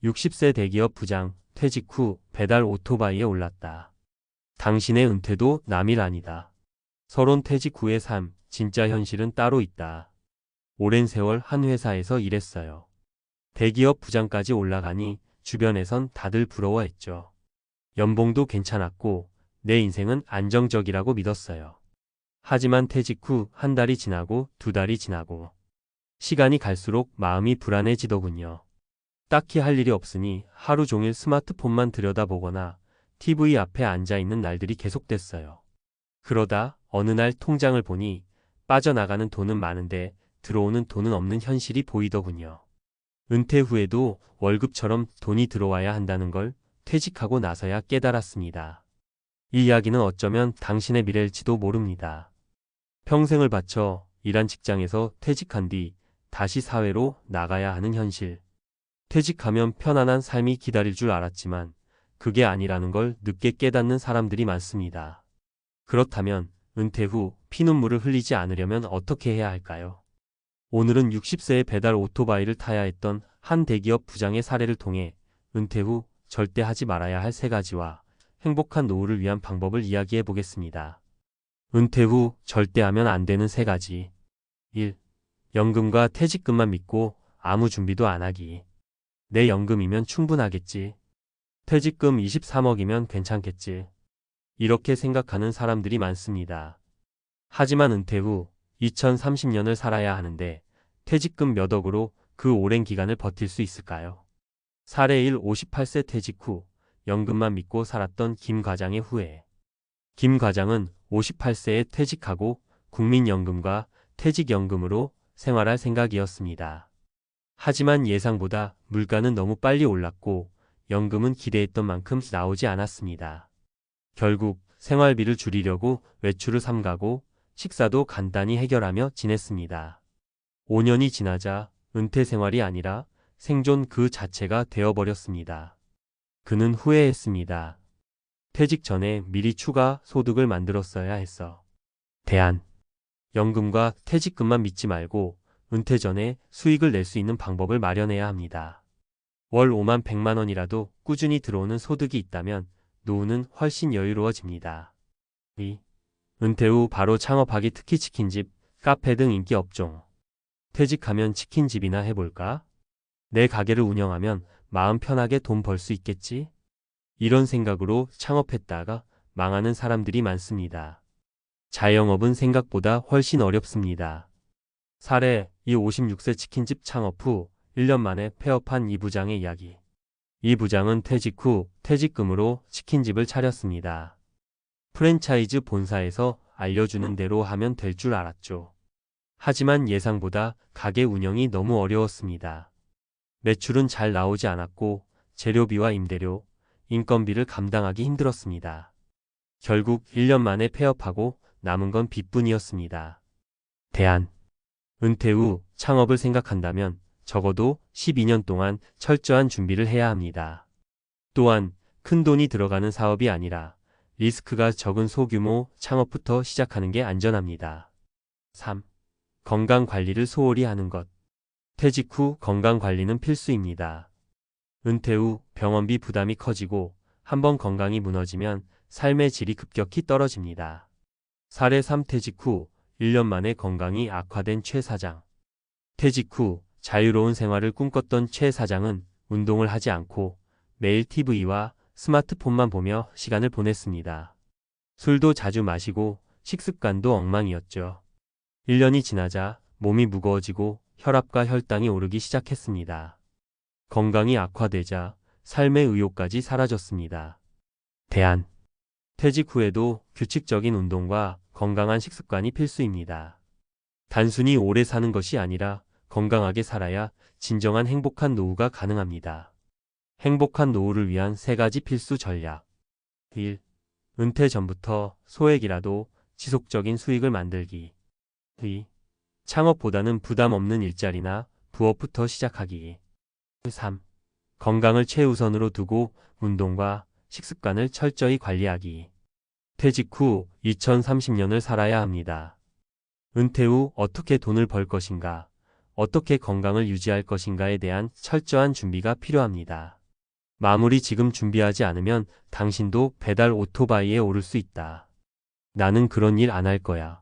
60세 대기업 부장, 퇴직 후 배달 오토바이에 올랐다. 당신의 은퇴도 남일 아니다. 서론 퇴직 후의 삶, 진짜 현실은 따로 있다. 오랜 세월 한 회사에서 일했어요. 대기업 부장까지 올라가니 주변에선 다들 부러워했죠. 연봉도 괜찮았고 내 인생은 안정적이라고 믿었어요. 하지만 퇴직 후 한 달이 지나고 두 달이 지나고 시간이 갈수록 마음이 불안해지더군요. 딱히 할 일이 없으니 하루 종일 스마트폰만 들여다보거나 TV 앞에 앉아있는 날들이 계속됐어요. 그러다 어느 날 통장을 보니 빠져나가는 돈은 많은데 들어오는 돈은 없는 현실이 보이더군요. 은퇴 후에도 월급처럼 돈이 들어와야 한다는 걸 퇴직하고 나서야 깨달았습니다. 이 이야기는 어쩌면 당신의 미래일지도 모릅니다. 평생을 바쳐 일한 직장에서 퇴직한 뒤 다시 사회로 나가야 하는 현실. 퇴직하면 편안한 삶이 기다릴 줄 알았지만 그게 아니라는 걸 늦게 깨닫는 사람들이 많습니다. 그렇다면 은퇴 후 피눈물을 흘리지 않으려면 어떻게 해야 할까요? 오늘은 60세의 배달 오토바이를 타야 했던 한 대기업 부장의 사례를 통해 은퇴 후 절대 하지 말아야 할 3가지와 행복한 노후를 위한 방법을 이야기해 보겠습니다. 은퇴 후 절대 하면 안 되는 3가지. 1. 연금과 퇴직금만 믿고 아무 준비도 안 하기. 내 연금이면 충분하겠지. 퇴직금 23억이면 괜찮겠지. 이렇게 생각하는 사람들이 많습니다. 하지만 은퇴 후 2030년을 살아야 하는데 퇴직금 몇 억으로 그 오랜 기간을 버틸 수 있을까요? 사례 1. 58세 퇴직 후 연금만 믿고 살았던 김 과장의 후회. 김 과장은 58세에 퇴직하고 국민연금과 퇴직연금으로 생활할 생각이었습니다. 하지만 예상보다 물가는 너무 빨리 올랐고 연금은 기대했던 만큼 나오지 않았습니다. 결국 생활비를 줄이려고 외출을 삼가고 식사도 간단히 해결하며 지냈습니다. 5년이 지나자 은퇴 생활이 아니라 생존 그 자체가 되어버렸습니다. 그는 후회했습니다. 퇴직 전에 미리 추가 소득을 만들었어야 했어. 대안. 연금과 퇴직금만 믿지 말고 은퇴 전에 수익을 낼 수 있는 방법을 마련해야 합니다. 월 5만 100만 원이라도 꾸준히 들어오는 소득이 있다면 노후는 훨씬 여유로워집니다. 2. 은퇴 후 바로 창업하기, 특히 치킨집, 카페 등 인기 업종. 퇴직하면 치킨집이나 해볼까? 내 가게를 운영하면 마음 편하게 돈 벌 수 있겠지? 이런 생각으로 창업했다가 망하는 사람들이 많습니다. 자영업은 생각보다 훨씬 어렵습니다. 사례 2. 56세 치킨집 창업 후 1년 만에 폐업한 이 부장의 이야기. 이 부장은 퇴직 후 퇴직금으로 치킨집을 차렸습니다. 프랜차이즈 본사에서 알려주는 대로 하면 될 줄 알았죠. 하지만 예상보다 가게 운영이 너무 어려웠습니다. 매출은 잘 나오지 않았고 재료비와 임대료, 인건비를 감당하기 힘들었습니다. 결국 1년 만에 폐업하고 남은 건 빚뿐이었습니다. 대안. 은퇴 후 창업을 생각한다면 적어도 12년 동안 철저한 준비를 해야 합니다. 또한 큰 돈이 들어가는 사업이 아니라 리스크가 적은 소규모 창업부터 시작하는 게 안전합니다. 3. 건강 관리를 소홀히 하는 것. 퇴직 후 건강 관리는 필수입니다. 은퇴 후 병원비 부담이 커지고 한번 건강이 무너지면 삶의 질이 급격히 떨어집니다. 사례 3. 퇴직 후 1년 만에 건강이 악화된 최 사장. 퇴직 후 자유로운 생활을 꿈꿨던 최 사장은 운동을 하지 않고 매일 TV와 스마트폰만 보며 시간을 보냈습니다. 술도 자주 마시고 식습관도 엉망이었죠. 1년이 지나자 몸이 무거워지고 혈압과 혈당이 오르기 시작했습니다. 건강이 악화되자 삶의 의욕까지 사라졌습니다. 대안. 퇴직 후에도 규칙적인 운동과 건강한 식습관이 필수입니다. 단순히 오래 사는 것이 아니라 건강하게 살아야 진정한 행복한 노후가 가능합니다. 행복한 노후를 위한 3가지 필수 전략. 1. 은퇴 전부터 소액이라도 지속적인 수익을 만들기. 2. 창업보다는 부담 없는 일자리나 부업부터 시작하기. 3. 건강을 최우선으로 두고 운동과 식습관을 철저히 관리하기. 퇴직 후 2030년을 살아야 합니다. 은퇴 후 어떻게 돈을 벌 것인가? 어떻게 건강을 유지할 것인가에 대한 철저한 준비가 필요합니다. 마무리 지금 준비하지 않으면 당신도 배달 오토바이에 오를 수 있다. 나는 그런 일 안 할 거야.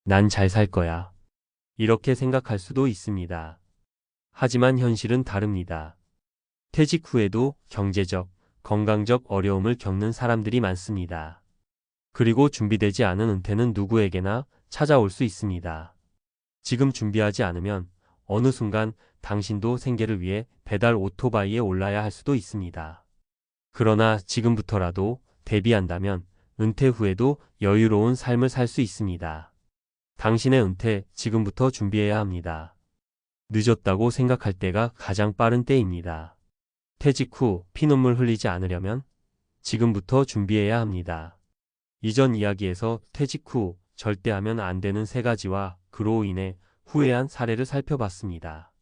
난 잘 살 거야. 이렇게 생각할 수도 있습니다. 하지만 현실은 다릅니다. 퇴직 후에도 경제적, 건강적 어려움을 겪는 사람들이 많습니다. 그리고 준비되지 않은 은퇴는 누구에게나 찾아올 수 있습니다. 지금 준비하지 않으면 어느 순간 당신도 생계를 위해 배달 오토바이에 올라야 할 수도 있습니다. 그러나 지금부터라도 대비한다면 은퇴 후에도 여유로운 삶을 살 수 있습니다. 당신의 은퇴 지금부터 준비해야 합니다. 늦었다고 생각할 때가 가장 빠른 때입니다. 퇴직 후 피눈물 흘리지 않으려면 지금부터 준비해야 합니다. 이전 이야기에서 퇴직 후 절대 하면 안 되는 3가지와 그로 인해 후회한 사례를 살펴봤습니다.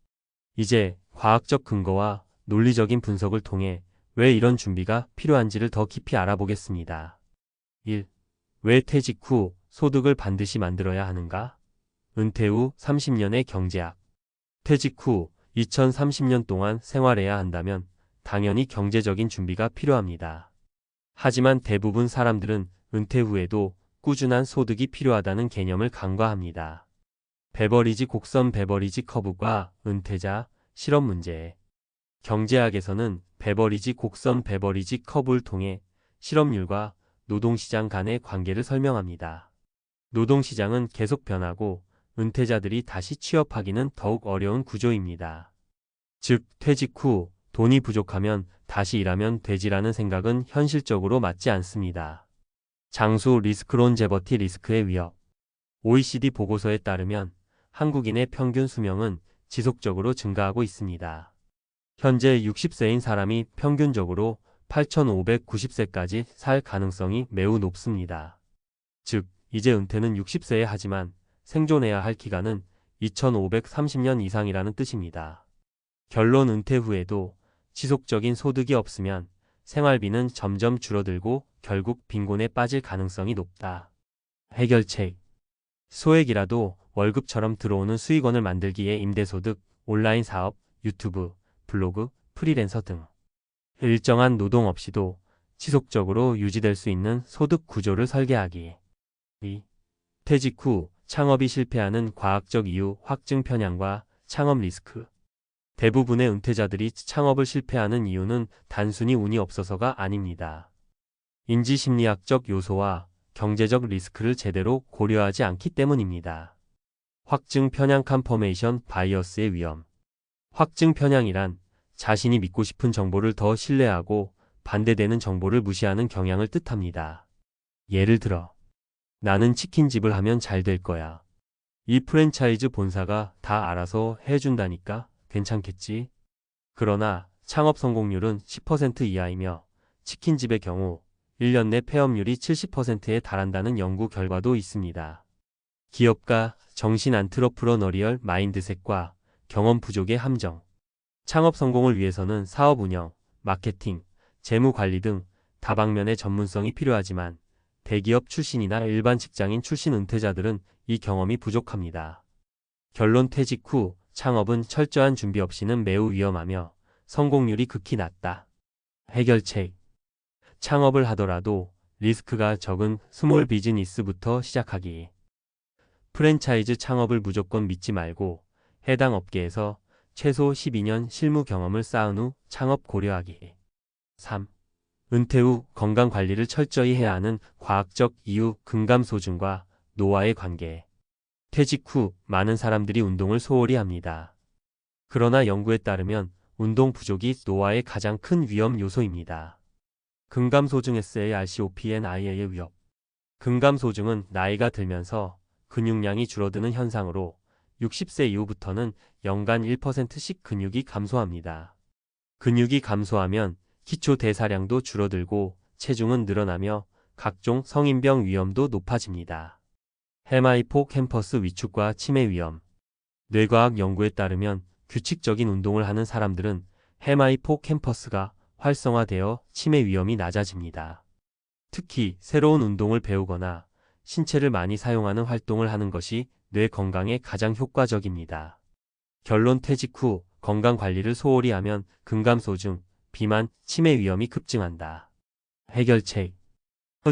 이제 과학적 근거와 논리적인 분석을 통해 왜 이런 준비가 필요한지를 더 깊이 알아보겠습니다. 1. 왜 퇴직 후 소득을 반드시 만들어야 하는가? 은퇴 후 30년의 경제학. 퇴직 후 2030년 동안 생활해야 한다면 당연히 경제적인 준비가 필요합니다. 하지만 대부분 사람들은 은퇴 후에도 꾸준한 소득이 필요하다는 개념을 간과합니다. 베버리지 곡선 베버리지 커브과 은퇴자 실험 문제. 경제학에서는 베버리지 곡선 베버리지 커브를 통해 실업률과 노동시장 간의 관계를 설명합니다. 노동시장은 계속 변하고 은퇴자들이 다시 취업하기는 더욱 어려운 구조입니다. 즉, 퇴직 후 돈이 부족하면 다시 일하면 되지라는 생각은 현실적으로 맞지 않습니다. 장수 리스크론제버티 리스크의 위협. OECD 보고서에 따르면 한국인의 평균 수명은 지속적으로 증가하고 있습니다. 현재 60세인 사람이 평균적으로 8,590세까지 살 가능성이 매우 높습니다. 즉, 이제 은퇴는 60세에 하지만 생존해야 할 기간은 2530년 이상이라는 뜻입니다. 결론, 은퇴 후에도 지속적인 소득이 없으면 생활비는 점점 줄어들고 결국 빈곤에 빠질 가능성이 높다. 해결책. 소액이라도 월급처럼 들어오는 수익원을 만들기에 임대소득, 온라인 사업, 유튜브, 블로그, 프리랜서 등 일정한 노동 없이도 지속적으로 유지될 수 있는 소득 구조를 설계하기. 2. 퇴직 후 창업이 실패하는 과학적 이유, 확증 편향과 창업 리스크. 대부분의 은퇴자들이 창업을 실패하는 이유는 단순히 운이 없어서가 아닙니다. 인지심리학적 요소와 경제적 리스크를 제대로 고려하지 않기 때문입니다. 확증 편향 컨퍼메이션 바이어스의 위험. 확증 편향이란 자신이 믿고 싶은 정보를 더 신뢰하고 반대되는 정보를 무시하는 경향을 뜻합니다. 예를 들어, 나는 치킨집을 하면 잘 될 거야. 이 프랜차이즈 본사가 다 알아서 해준다니까 괜찮겠지? 그러나 창업 성공률은 10% 이하이며 치킨집의 경우 1년 내 폐업률이 70%에 달한다는 연구 결과도 있습니다. 기업가 정신 안트러프러너리얼 마인드셋과 경험 부족의 함정. 창업 성공을 위해서는 사업 운영, 마케팅, 재무 관리 등 다방면의 전문성이 필요하지만 대기업 출신이나 일반 직장인 출신 은퇴자들은 이 경험이 부족합니다. 결론, 퇴직 후 창업은 철저한 준비 없이는 매우 위험하며 성공률이 극히 낮다. 해결책. 창업을 하더라도 리스크가 적은 스몰 비즈니스부터 시작하기. 프랜차이즈 창업을 무조건 믿지 말고 해당 업계에서 최소 12년 실무 경험을 쌓은 후 창업 고려하기. 3. 은퇴 후 건강관리를 철저히 해야 하는 과학적 이유, 근감소증과 노화의 관계. 퇴직 후 많은 사람들이 운동을 소홀히 합니다. 그러나 연구에 따르면 운동 부족이 노화의 가장 큰 위험 요소입니다. 근감소증 SARCOPNIA의 위협. 근감소증은 나이가 들면서 근육량이 줄어드는 현상으로 60세 이후부터는 연간 1%씩 근육이 감소합니다. 근육이 감소하면 기초 대사량도 줄어들고 체중은 늘어나며 각종 성인병 위험도 높아집니다. 해마이포캠퍼스 위축과 치매 위험. 뇌과학 연구에 따르면 규칙적인 운동을 하는 사람들은 해마이포캠퍼스가 활성화되어 치매 위험이 낮아집니다. 특히 새로운 운동을 배우거나 신체를 많이 사용하는 활동을 하는 것이 뇌 건강에 가장 효과적입니다. 결론 퇴직 후 건강 관리를 소홀히 하면 근감소증, 비만, 치매 위험이 급증한다. 해결책.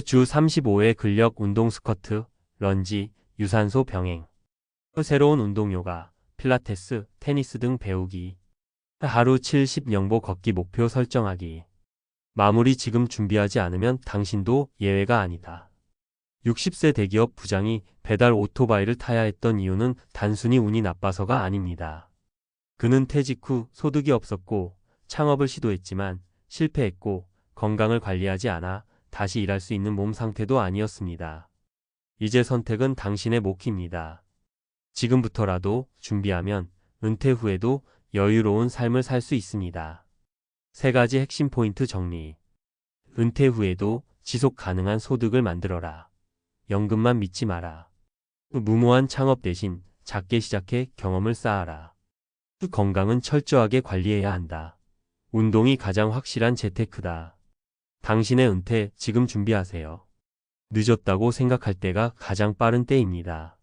주 35회 근력 운동 스쿼트, 런지, 유산소 병행. 새로운 운동 요가, 필라테스, 테니스 등 배우기. 하루 70영보 걷기 목표 설정하기. 마무리 지금 준비하지 않으면 당신도 예외가 아니다. 60세 대기업 부장이 배달 오토바이를 타야 했던 이유는 단순히 운이 나빠서가 아닙니다. 그는 퇴직 후 소득이 없었고 창업을 시도했지만 실패했고 건강을 관리하지 않아 다시 일할 수 있는 몸 상태도 아니었습니다. 이제 선택은 당신의 몫입니다. 지금부터라도 준비하면 은퇴 후에도 여유로운 삶을 살 수 있습니다. 3가지 핵심 포인트 정리. 은퇴 후에도 지속 가능한 소득을 만들어라. 연금만 믿지 마라. 무모한 창업 대신 작게 시작해 경험을 쌓아라. 건강은 철저하게 관리해야 한다. 운동이 가장 확실한 재테크다. 당신의 은퇴 지금 준비하세요. 늦었다고 생각할 때가 가장 빠른 때입니다.